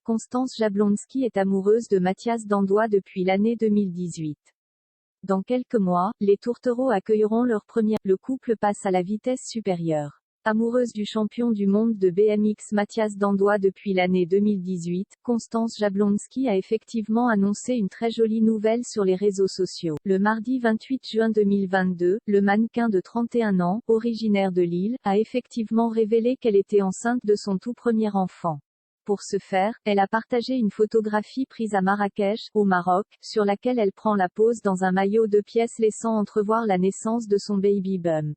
Constance Jablonski est amoureuse de Mathias Dandois depuis l'année 2018. Dans quelques mois, les tourtereaux accueilleront leur première. Le couple passe à la vitesse supérieure. Amoureuse du champion du monde de BMX Mathias Dandois depuis l'année 2018, Constance Jablonski a effectivement annoncé une très jolie nouvelle sur les réseaux sociaux. Le mardi 28 juin 2022, le mannequin de 31 ans, originaire de Lille, a effectivement révélé qu'elle était enceinte de son tout premier enfant. Pour ce faire, elle a partagé une photographie prise à Marrakech, au Maroc, sur laquelle elle prend la pose dans un maillot de pièces laissant entrevoir la naissance de son baby bump.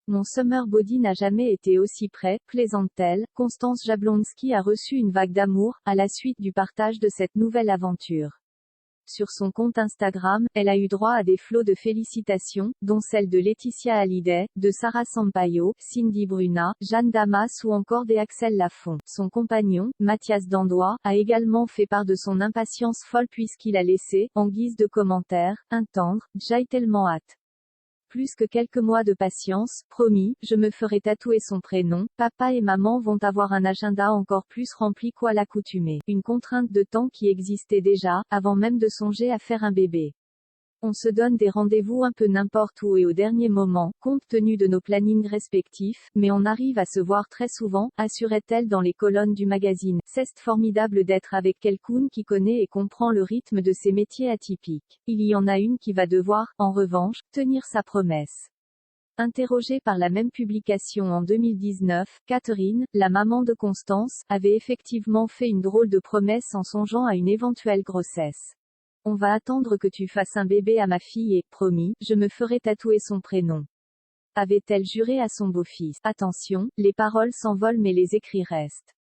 Mon summer body n'a jamais été aussi prêt, plaisante-t-elle. Constance Jablonski a reçu une vague d'amour, à la suite du partage de cette nouvelle aventure. Sur son compte Instagram, elle a eu droit à des flots de félicitations, dont celles de Laetitia Hallyday, de Sarah Sampaio, Cindy Bruna, Jeanne Damas ou encore d'Axel Lafont. Son compagnon, Mathias Dandois, a également fait part de son impatience folle puisqu'il a laissé, en guise de commentaire, entendre « J'ai tellement hâte. Plus que quelques mois de patience, promis, je me ferai tatouer son prénom, papa et maman vont avoir un agenda encore plus rempli qu'à l'accoutumée. Une contrainte de temps qui existait déjà, avant même de songer à faire un bébé. On se donne des rendez-vous un peu n'importe où et au dernier moment, compte tenu de nos plannings respectifs, mais on arrive à se voir très souvent, assurait-elle dans les colonnes du magazine. C'est formidable d'être avec quelqu'un qui connaît et comprend le rythme de ces métiers atypiques. Il y en a une qui va devoir, en revanche, tenir sa promesse. Interrogée par la même publication en 2019, Catherine, la maman de Constance, avait effectivement fait une drôle de promesse en songeant à une éventuelle grossesse. On va attendre que tu fasses un bébé à ma fille et, promis, je me ferai tatouer son prénom. Avait-elle juré à son beau-fils. Attention, les paroles s'envolent mais les écrits restent.